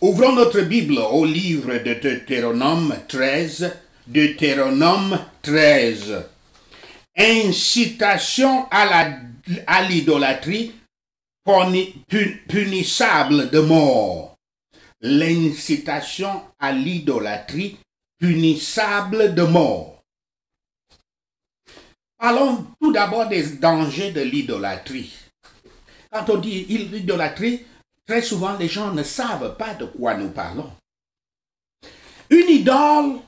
Ouvrons notre Bible au livre de Deutéronome 13. Deutéronome 13. Incitation à l'idolâtrie punissable de mort. L'incitation à l'idolâtrie punissable de mort. Parlons tout d'abord des dangers de l'idolâtrie. Quand on dit l'idolâtrie, très souvent les gens ne savent pas de quoi nous parlons. Une idole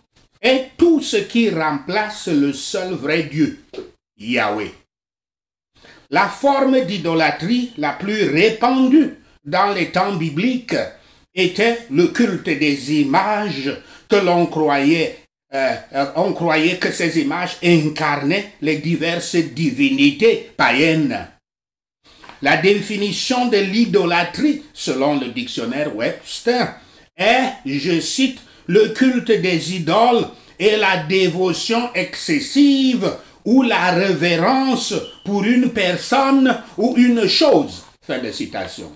est tout ce qui remplace le seul vrai Dieu, Yahweh. La forme d'idolâtrie la plus répandue dans les temps bibliques était le culte des images que l'on croyait, on croyait que ces images incarnaient les diverses divinités païennes. La définition de l'idolâtrie, selon le dictionnaire Webster, est, je cite, le culte des idoles et la dévotion excessive ou la révérence pour une personne ou une chose. Fin de citation.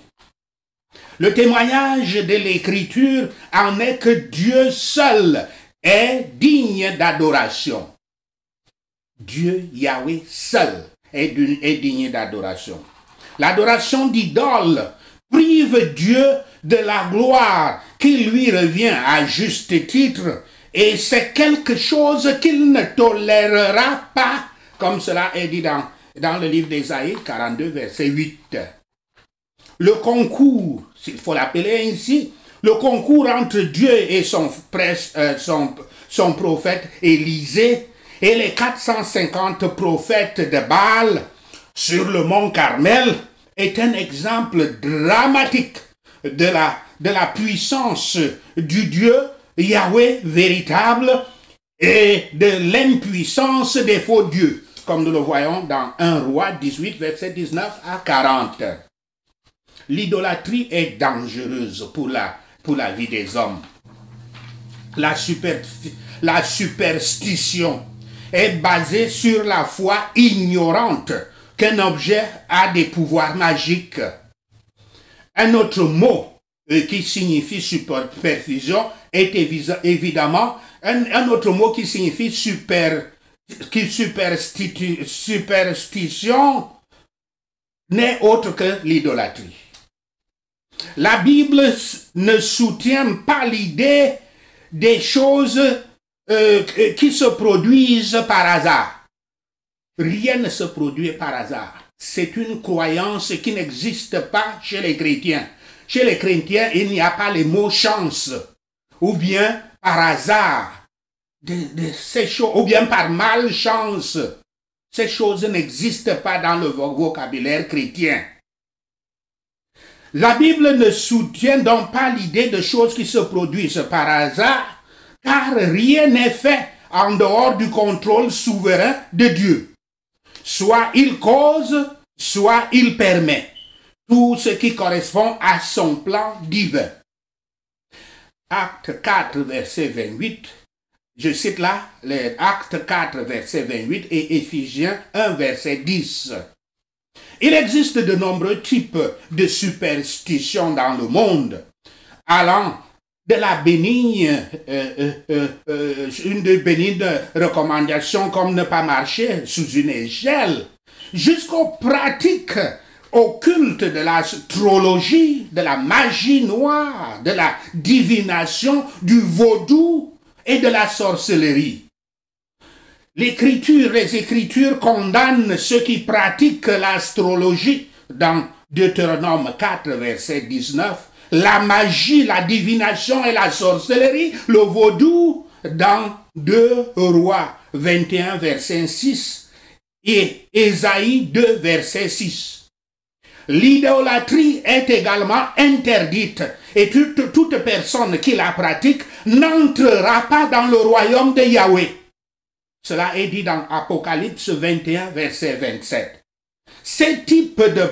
Le témoignage de l'Écriture en est que Dieu seul est digne d'adoration. Dieu, Yahweh seul est digne d'adoration. L'adoration d'idole prive Dieu de la gloire qui lui revient à juste titre, et c'est quelque chose qu'il ne tolérera pas, comme cela est dit dans le livre d'Ésaïe 42, verset 8. Le concours, s'il faut l'appeler ainsi, le concours entre Dieu et son prophète Élisée et les 450 prophètes de Baal sur le mont Carmel est un exemple dramatique de la puissance du Dieu Yahweh véritable et de l'impuissance des faux dieux, comme nous le voyons dans 1 Roi 18, verset 19 à 40. L'idolâtrie est dangereuse pour la vie des hommes. La superstition est basée sur la foi ignorante qu'un objet a des pouvoirs magiques. Un autre mot qui signifie superstition est évidemment un autre mot qui signifie superstition n'est autre que l'idolâtrie. La Bible ne soutient pas l'idée des choses qui se produisent par hasard. Rien ne se produit par hasard. C'est une croyance qui n'existe pas chez les chrétiens. Chez les chrétiens, il n'y a pas les mots chance, ou bien par hasard, ces choses, ou bien par malchance. Ces choses n'existent pas dans le vocabulaire chrétien. La Bible ne soutient donc pas l'idée de choses qui se produisent par hasard, car rien n'est fait en dehors du contrôle souverain de Dieu. Soit il cause, soit il permet. Tout ce qui correspond à son plan divin. Acte 4, verset 28. Je cite là les Acte 4, verset 28 et Éphésiens 1, verset 10. Il existe de nombreux types de superstitions dans le monde, allant de la bénigne, une de bénigne recommandation comme ne pas marcher sous une échelle, jusqu'aux pratiques occultes de l'astrologie, de la magie noire, de la divination, du vaudou et de la sorcellerie. Les Écritures condamnent ceux qui pratiquent l'astrologie dans Deutéronome 4, verset 19, la magie, la divination et la sorcellerie, le vaudou dans 2 Rois 21, verset 6 et Ésaïe 2, verset 6. L'idolâtrie est également interdite et toute personne qui la pratique n'entrera pas dans le royaume de Yahweh. Cela est dit dans Apocalypse 21, verset 27. Ces types de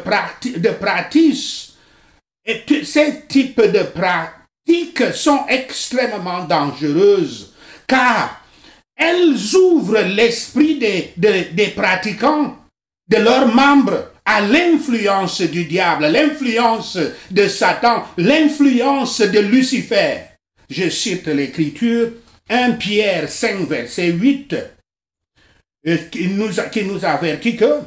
pratiques sont extrêmement dangereuses car elles ouvrent l'esprit des pratiquants, de leurs membres, à l'influence du diable, l'influence de Satan, l'influence de Lucifer. Je cite l'Écriture, 1 Pierre 5, verset 8, qui nous avertit que,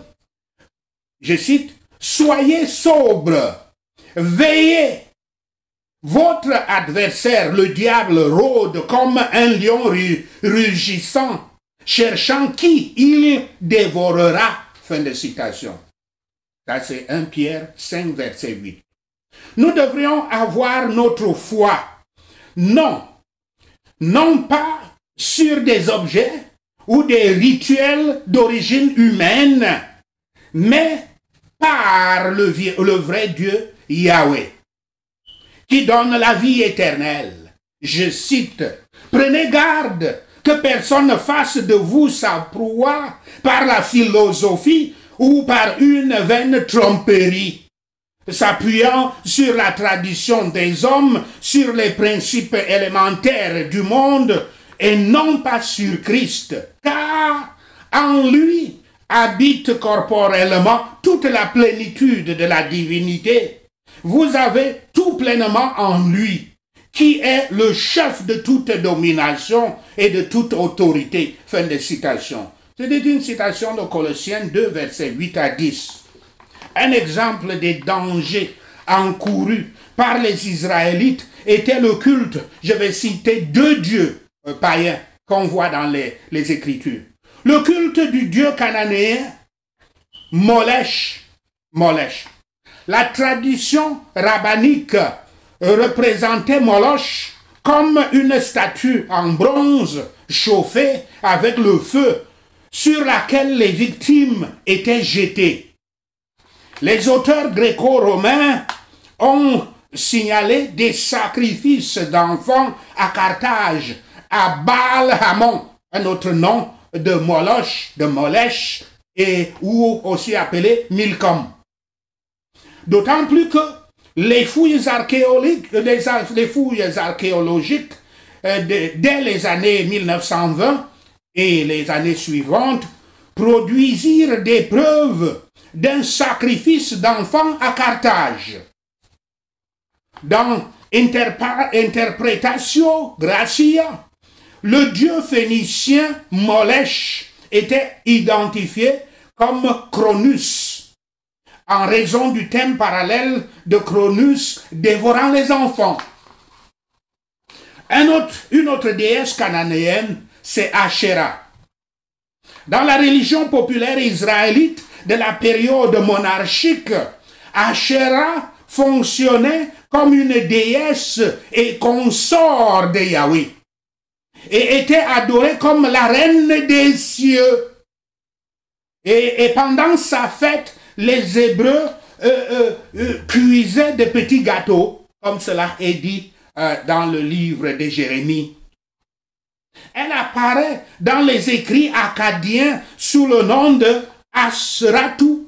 je cite, « Soyez sobres, veillez. Votre adversaire, le diable, rôde comme un lion rugissant, cherchant qui il dévorera. » Fin de citation. Ça, c'est 1 Pierre 5, verset 8. Nous devrions avoir notre foi, non pas sur des objets ou des rituels d'origine humaine, mais par le vrai Dieu Yahweh, qui donne la vie éternelle. Je cite, « Prenez garde que personne ne fasse de vous sa proie par la philosophie ou par une vaine tromperie, s'appuyant sur la tradition des hommes, sur les principes élémentaires du monde, et non pas sur Christ, car en lui habite corporellement toute la plénitude de la divinité. Vous avez tout pleinement en lui, qui est le chef de toute domination et de toute autorité. » Fin de citation. C'est une citation de Colossiens 2, versets 8 à 10. Un exemple des dangers encourus par les Israélites était le culte, je vais citer deux dieux païens qu'on voit dans les Écritures. Le culte du dieu cananéen, Molech. La tradition rabbinique représentait Moloch comme une statue en bronze chauffée avec le feu sur laquelle les victimes étaient jetées. Les auteurs gréco-romains ont signalé des sacrifices d'enfants à Carthage, à Baal-Hamon, un autre nom de Molech, et ou aussi appelé Milcom. D'autant plus que les fouilles archéologiques dès les années 1920 et les années suivantes produisirent des preuves d'un sacrifice d'enfants à Carthage. Dans Interpretatio Gracia, le dieu phénicien Molech était identifié comme Cronus, en raison du thème parallèle de Cronus dévorant les enfants. Une autre déesse cananéenne, c'est Asherah. Dans la religion populaire israélite de la période monarchique, Asherah fonctionnait comme une déesse et consort de Yahweh, et était adorée comme la reine des cieux. Et pendant sa fête, les Hébreux cuisaient de petits gâteaux, comme cela est dit dans le livre de Jérémie. Elle apparaît dans les écrits akkadiens sous le nom de Aseratum,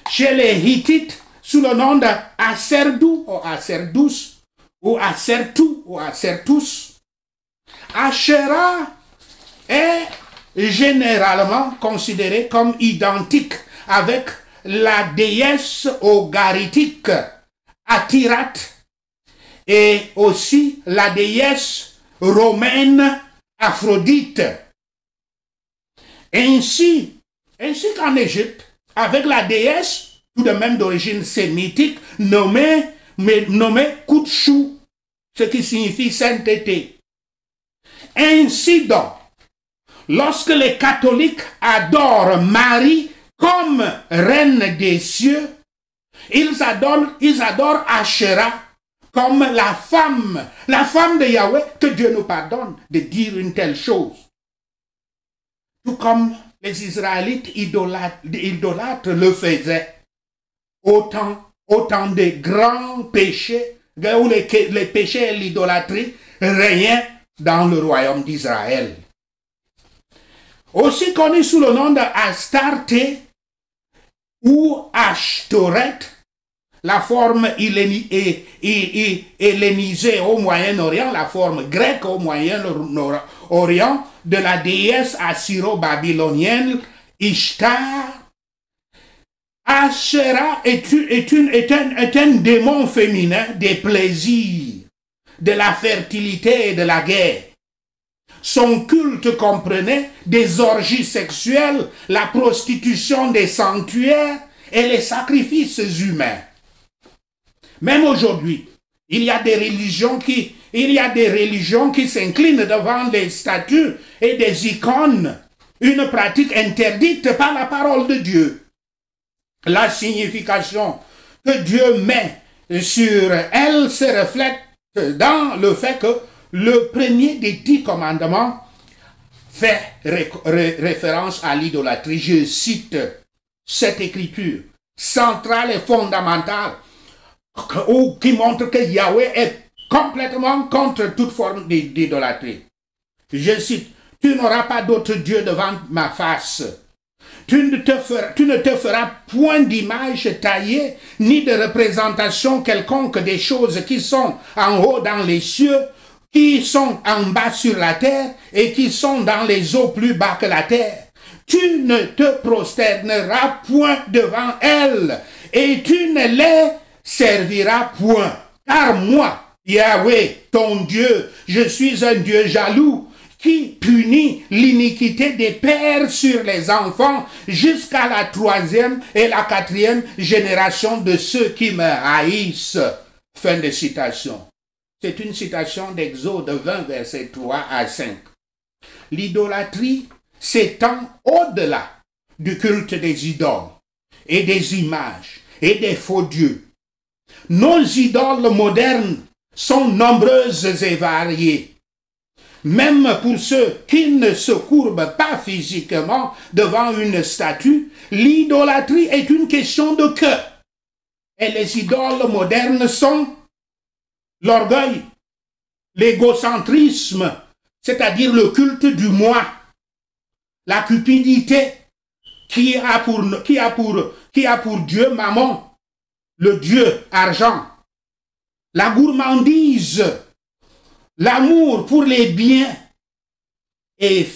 chez les Hittites sous le nom de Aserdou, ou Aserdus, ou Asertou, ou Asertus. Asherah est généralement considérée comme identique avec la déesse ogaritique Atirat et aussi la déesse romaine Aphrodite. Ainsi qu'en Égypte, avec la déesse, tout de même d'origine sémitique, nommée Koutchou, ce qui signifie sainteté. Ainsi donc, lorsque les catholiques adorent Marie comme reine des cieux, ils adorent Asherah comme la femme de Yahweh, que Dieu nous pardonne de dire une telle chose. Tout comme les Israélites idolâtres le faisaient, autant de grands péchés, où les péchés et l'idolâtrie régnaient dans le royaume d'Israël. Aussi connu sous le nom de Astarté ou Ashtoreth, la forme hellénisée au Moyen-Orient, la forme grecque au Moyen-Orient de la déesse assyro-babylonienne Ishtar, Asherah est un démon féminin des plaisirs, de la fertilité et de la guerre. Son culte comprenait des orgies sexuelles, la prostitution des sanctuaires et les sacrifices humains. Même aujourd'hui, il y a des religions qui s'inclinent devant les statues et des icônes, une pratique interdite par la parole de Dieu. La signification que Dieu met sur elle se reflète dans le fait que le premier des 10 commandements fait référence à l'idolâtrie. Je cite cette écriture centrale et fondamentale qui montre que Yahweh est complètement contre toute forme d'idolâtrie. Je cite, « Tu n'auras pas d'autre Dieu devant ma face. Tu ne te feras point d'image taillée, ni de représentation quelconque des choses qui sont en haut dans les cieux, qui sont en bas sur la terre et qui sont dans les eaux plus bas que la terre. Tu ne te prosterneras point devant elles et tu ne les serviras point. Car moi, Yahweh, ton Dieu, je suis un Dieu jaloux, qui punit l'iniquité des pères sur les enfants jusqu'à la 3e et la 4e génération de ceux qui me haïssent. » Fin de citation. C'est une citation d'Exode 20, versets 3 à 5. L'idolâtrie s'étend au-delà du culte des idoles et des images et des faux dieux. Nos idoles modernes sont nombreuses et variées. Même pour ceux qui ne se courbent pas physiquement devant une statue, l'idolâtrie est une question de cœur. Et les idoles modernes sont l'orgueil, l'égocentrisme, c'est-à-dire le culte du moi, la cupidité qui a pour Dieu Mammon, le Dieu argent, la gourmandise, l'amour pour les biens, et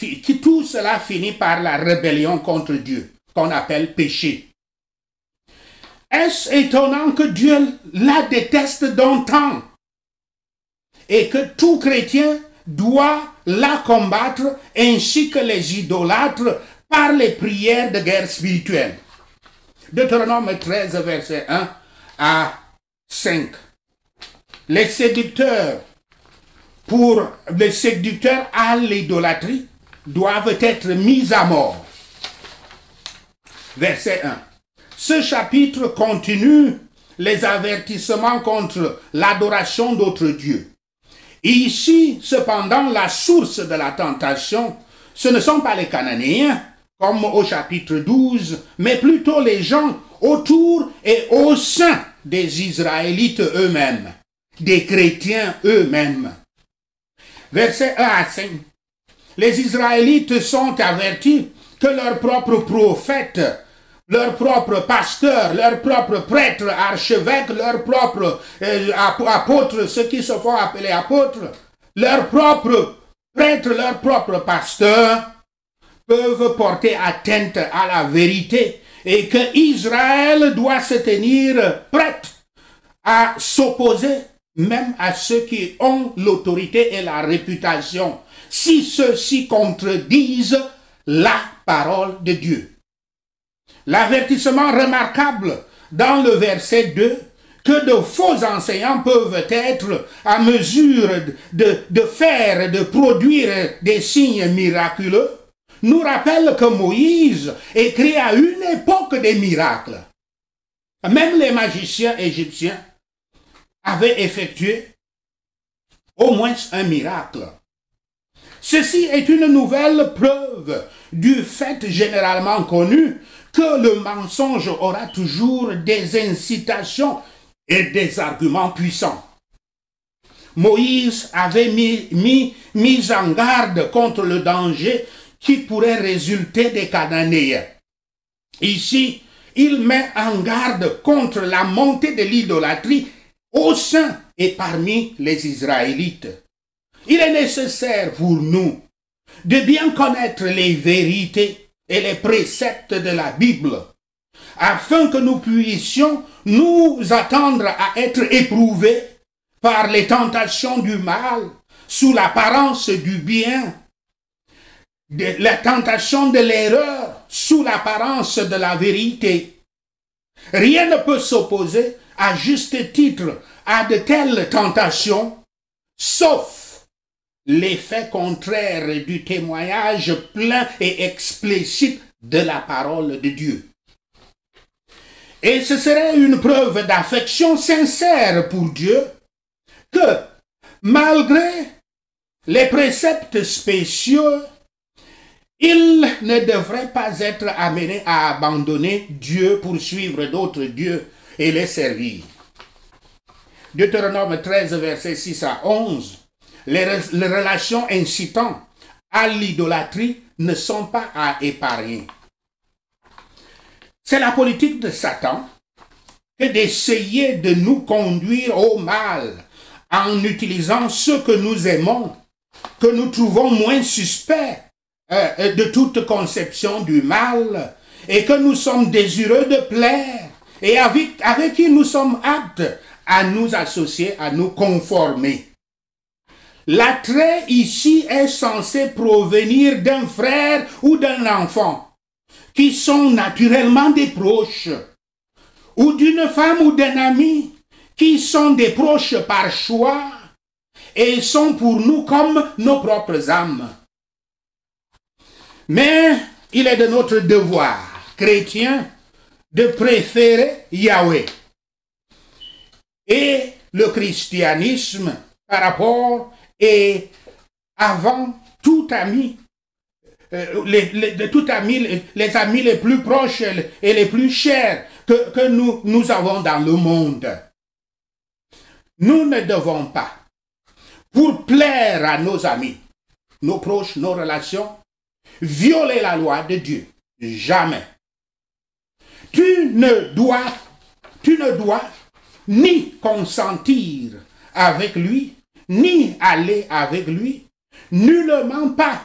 tout cela finit par la rébellion contre Dieu, qu'on appelle péché. Est-ce étonnant que Dieu la déteste d'antan et que tout chrétien doit la combattre ainsi que les idolâtres par les prières de guerre spirituelle? Deutéronome 13, verset 1 à 5. Les séducteurs à l'idolâtrie doivent être mis à mort. Verset 1. Ce chapitre continue les avertissements contre l'adoration d'autres dieux. Ici, cependant, la source de la tentation, ce ne sont pas les Cananéens, comme au chapitre 12, mais plutôt les gens autour et au sein des Israélites eux-mêmes, des chrétiens eux-mêmes. Versets 1 à 5. Les Israélites sont avertis que leurs propres prophètes, leurs propres pasteurs, leurs propres prêtres, archevêques, leurs propres apôtres, ceux qui se font appeler apôtres, leurs propres prêtres, leurs propres pasteurs peuvent porter atteinte à la vérité et que Israël doit se tenir prêt à s'opposer même à ceux qui ont l'autorité et la réputation, si ceux-ci contredisent la parole de Dieu. L'avertissement remarquable dans le verset 2, que de faux enseignants peuvent être à mesure de faire, de produire des signes miraculeux, nous rappelle que Moïse écrit à une époque des miracles. Même les magiciens égyptiens avaient effectué au moins un miracle. Ceci est une nouvelle preuve du fait généralement connu que le mensonge aura toujours des incitations et des arguments puissants. Moïse avait mis en garde contre le danger qui pourrait résulter des Cananéens. Ici, il met en garde contre la montée de l'idolâtrie au sein et parmi les Israélites. Il est nécessaire pour nous de bien connaître les vérités et les préceptes de la Bible afin que nous puissions nous attendre à être éprouvés par les tentations du mal, sous l'apparence du bien, la tentation de l'erreur, sous l'apparence de la vérité. Rien ne peut s'opposer à juste titre à de telles tentations, sauf l'effet contraire du témoignage plein et explicite de la parole de Dieu. Et ce serait une preuve d'affection sincère pour Dieu que, malgré les préceptes spéciaux, il ne devrait pas être amené à abandonner Dieu pour suivre d'autres dieux et les servir. Deutéronome 13, versets 6 à 11, les relations incitant à l'idolâtrie ne sont pas à épargner. C'est la politique de Satan que d'essayer de nous conduire au mal en utilisant ce que nous aimons, que nous trouvons moins suspects de toute conception du mal et que nous sommes désireux de plaire et avec qui nous sommes aptes à nous associer, à nous conformer. L'attrait ici est censé provenir d'un frère ou d'un enfant qui sont naturellement des proches, ou d'une femme ou d'un ami qui sont des proches par choix et sont pour nous comme nos propres âmes. Mais il est de notre devoir chrétien de préférer Yahweh et le christianisme par rapport et avant tout ami, les amis les plus proches et les plus chers que nous avons dans le monde. Nous ne devons pas, pour plaire à nos amis, nos proches, nos relations, violer la loi de Dieu. Jamais. Tu ne dois ni consentir avec lui, ni aller avec lui, nullement pas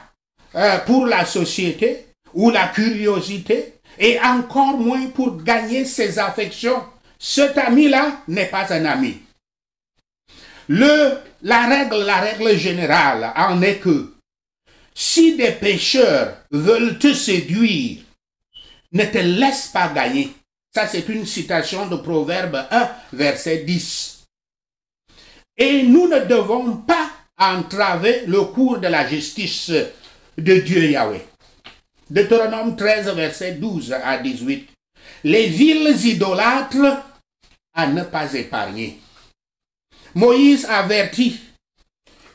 pour la société ou la curiosité, et encore moins pour gagner ses affections. Cet ami-là n'est pas un ami. La règle générale en est que si des pécheurs veulent te séduire, ne te laisse pas gagner. Ça, c'est une citation de Proverbe 1, verset 10. Et nous ne devons pas entraver le cours de la justice de Dieu Yahweh. Deutéronome 13, verset 12 à 18. Les villes idolâtres à ne pas épargner. Moïse avertit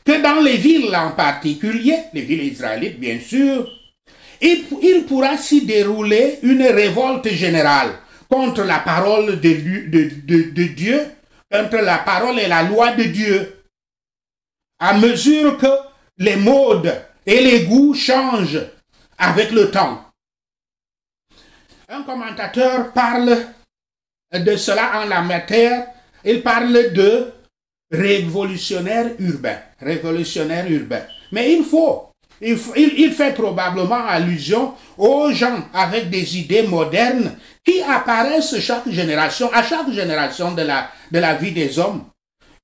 que dans les villes en particulier, les villes israélites bien sûr, il pourra s'y dérouler une révolte générale contre la parole de Dieu, contre la parole et la loi de Dieu, à mesure que les modes et les goûts changent avec le temps. Un commentateur parle de cela en la matière, il parle de révolutionnaire urbain. Mais il fait probablement allusion aux gens avec des idées modernes qui apparaissent à chaque génération de la vie des hommes,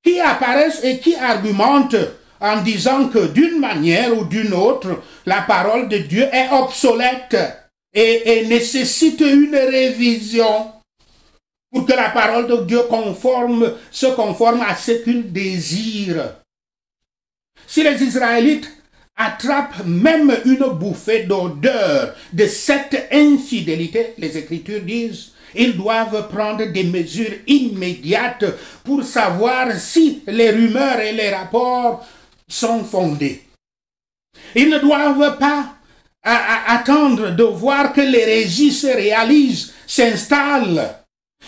qui apparaissent et qui argumentent en disant que d'une manière ou d'une autre, la parole de Dieu est obsolète et nécessite une révision pour que la parole de Dieu se conforme à ce qu'il désire. Si les Israélites attrapent même une bouffée d'odeur de cette infidélité, les Écritures disent, ils doivent prendre des mesures immédiates pour savoir si les rumeurs et les rapports sont fondés. Ils ne doivent pas attendre de voir que l'hérésie se réalise, s'installe.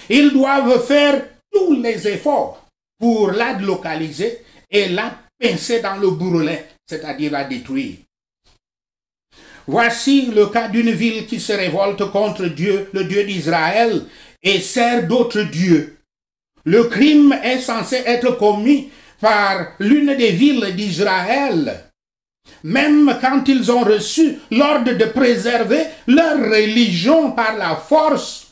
Ils doivent faire tous les efforts pour la localiser et la pincer dans le bourrelet, c'est-à-dire la détruire. Voici le cas d'une ville qui se révolte contre Dieu, le Dieu d'Israël, et sert d'autres dieux. Le crime est censé être commis par l'une des villes d'Israël, même quand ils ont reçu l'ordre de préserver leur religion par la force.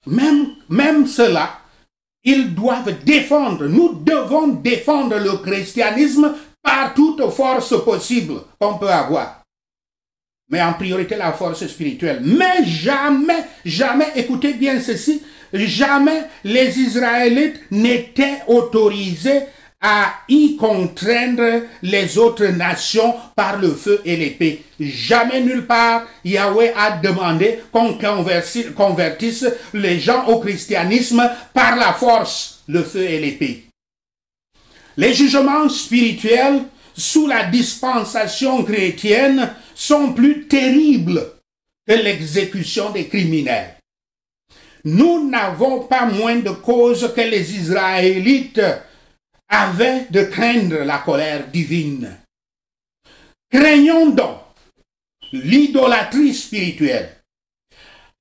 même cela, ils doivent défendre, nous devons défendre le christianisme par toute force possible qu'on peut avoir. Mais en priorité la force spirituelle. Mais jamais, jamais, écoutez bien ceci, jamais les Israélites n'étaient autorisés à y contraindre les autres nations par le feu et l'épée. Jamais nulle part Yahweh a demandé qu'on convertisse les gens au christianisme par la force, le feu et l'épée. Les jugements spirituels sous la dispensation chrétienne sont plus terribles que l'exécution des criminels. Nous n'avons pas moins de cause que les Israélites avaient de craindre la colère divine. Craignons donc l'idolâtrie spirituelle,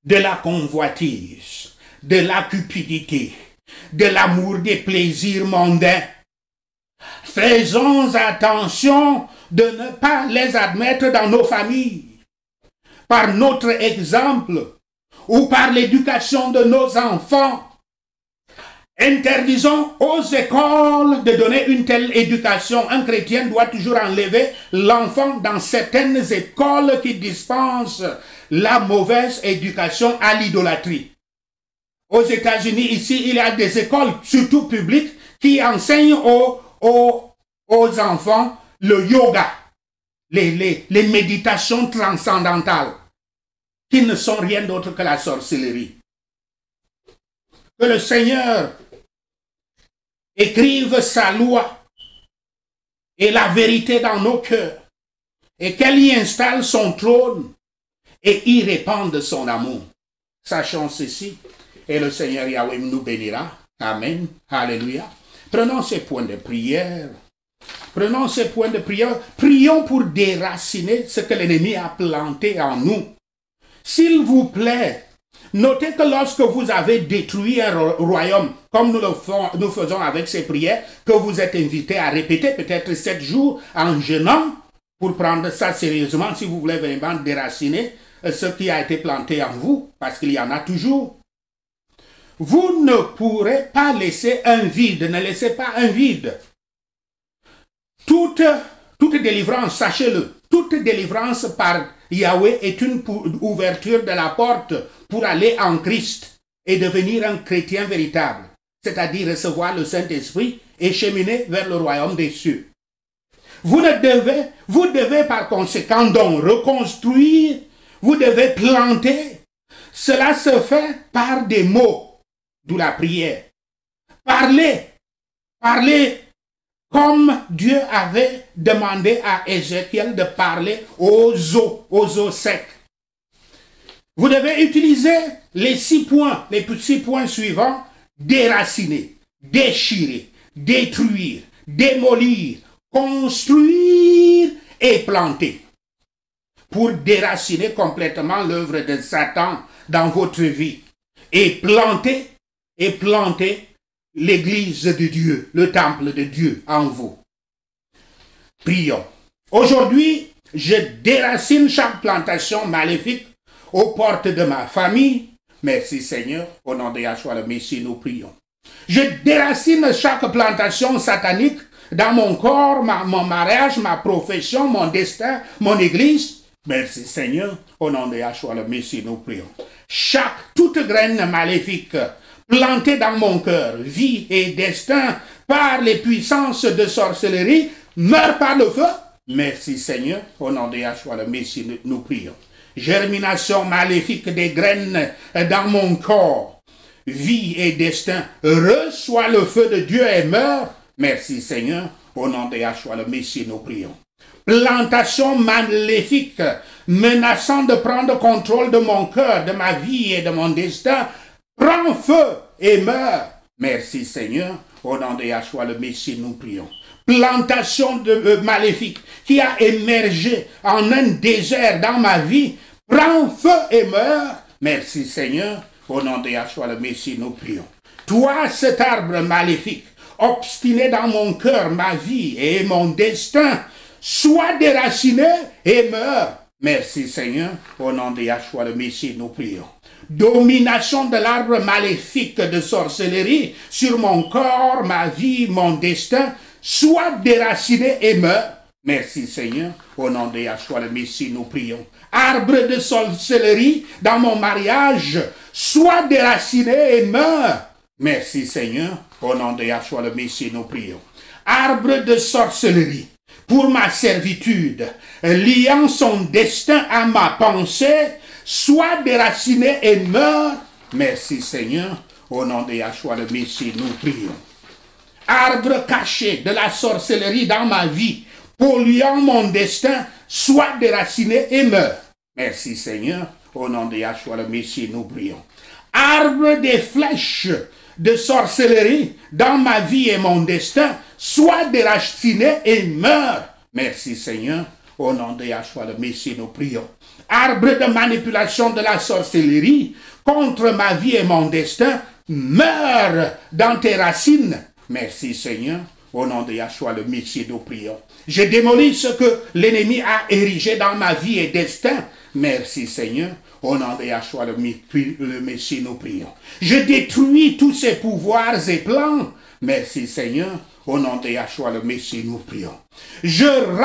de la convoitise, de la cupidité, de l'amour des plaisirs mondains. Faisons attention de ne pas les admettre dans nos familles, par notre exemple ou par l'éducation de nos enfants. Interdisons aux écoles de donner une telle éducation. Un chrétien doit toujours enlever l'enfant dans certaines écoles qui dispensent la mauvaise éducation à l'idolâtrie. Aux États-Unis, ici, il y a des écoles, surtout publiques, qui enseignent aux enfants le yoga, les méditations transcendantales, qui ne sont rien d'autre que la sorcellerie. Que le Seigneur écrive sa loi et la vérité dans nos cœurs, et qu'elle y installe son trône et y répande son amour. Sachons ceci, et le Seigneur Yahweh nous bénira. Amen. Alléluia. Prenons ces points de prière. Prenons ces points de prière. Prions pour déraciner ce que l'ennemi a planté en nous. S'il vous plaît, notez que lorsque vous avez détruit un royaume, comme nous faisons avec ces prières, que vous êtes invité à répéter peut-être 7 jours en jeûnant, pour prendre ça sérieusement, si vous voulez vraiment déraciner ce qui a été planté en vous, parce qu'il y en a toujours. Vous ne pourrez pas laisser un vide, ne laissez pas un vide. Toute délivrance, sachez-le, toute délivrance par Yahweh est une ouverture de la porte pour aller en Christ et devenir un chrétien véritable, c'est-à-dire recevoir le Saint-Esprit et cheminer vers le royaume des cieux. Vous devez par conséquent donc reconstruire, vous devez planter. Cela se fait par des mots, d'où la prière. Parlez comme Dieu avait demandé à Ézéchiel de parler aux eaux secs. Vous devez utiliser les 6 points suivants: déraciner, déchirer, détruire, démolir, construire et planter. Pour déraciner complètement l'œuvre de Satan dans votre vie et planter l'église de Dieu, le temple de Dieu en vous. Prions. Aujourd'hui, je déracine chaque plantation maléfique aux portes de ma famille. Merci Seigneur, au nom de Yahshua le Messie, nous prions. Je déracine chaque plantation satanique dans mon corps, mon mariage, ma profession, mon destin, mon église. Merci Seigneur, au nom de Yahshua le Messie, nous prions. Toute graine maléfique plantée dans mon cœur, vie et destin, par les puissances de sorcellerie, meurt par le feu. Merci Seigneur, au nom de Yahshua le Messie, nous prions. Germination maléfique des graines dans mon corps, vie et destin, reçoit le feu de Dieu et meurt. Merci Seigneur, au nom de Yahshua le Messie, nous prions. Plantation maléfique, menaçant de prendre contrôle de mon cœur, de ma vie et de mon destin, prends feu et meurt. Merci Seigneur, au nom de Yahshua le Messie, nous prions. Plantation maléfique qui a émergé en un désert dans ma vie, prends feu et meurt. Merci Seigneur, au nom de Yahshua le Messie, nous prions. Toi, cet arbre maléfique, obstiné dans mon cœur, ma vie et mon destin, sois déraciné et meurt. Merci Seigneur, au nom de Yahshua le Messie, nous prions. domination de l'arbre maléfique de sorcellerie sur mon corps, ma vie, mon destin, soit déraciné et meurt. Merci Seigneur, au nom de Yahshua le Messie, nous prions. Arbre de sorcellerie dans mon mariage, soit déraciné et meurt. Merci Seigneur, au nom de Yahshua le Messie, nous prions. Arbre de sorcellerie pour ma servitude, liant son destin à ma pensée, soit déraciné et meurt. Merci Seigneur, au nom de Yahshua le Messie, nous prions. Arbre caché de la sorcellerie dans ma vie, polluant mon destin, soit déraciné et meurt. Merci Seigneur, au nom de Yahshua le Messie, nous prions. Arbre des flèches de sorcellerie dans ma vie et mon destin, soit déraciné et meurt. Merci Seigneur, au nom de Yahshua le Messie, nous prions. Arbre de manipulation de la sorcellerie contre ma vie et mon destin, meurt dans tes racines. Merci Seigneur, au nom de Yahshua le Messie, nous prions. Je démolis ce que l'ennemi a érigé dans ma vie et destin. Merci Seigneur, au nom de Yahshua le Messie, nous prions. Je détruis tous ses pouvoirs et plans. Merci Seigneur, au nom de Yahshua le Messie, nous prions. Je rends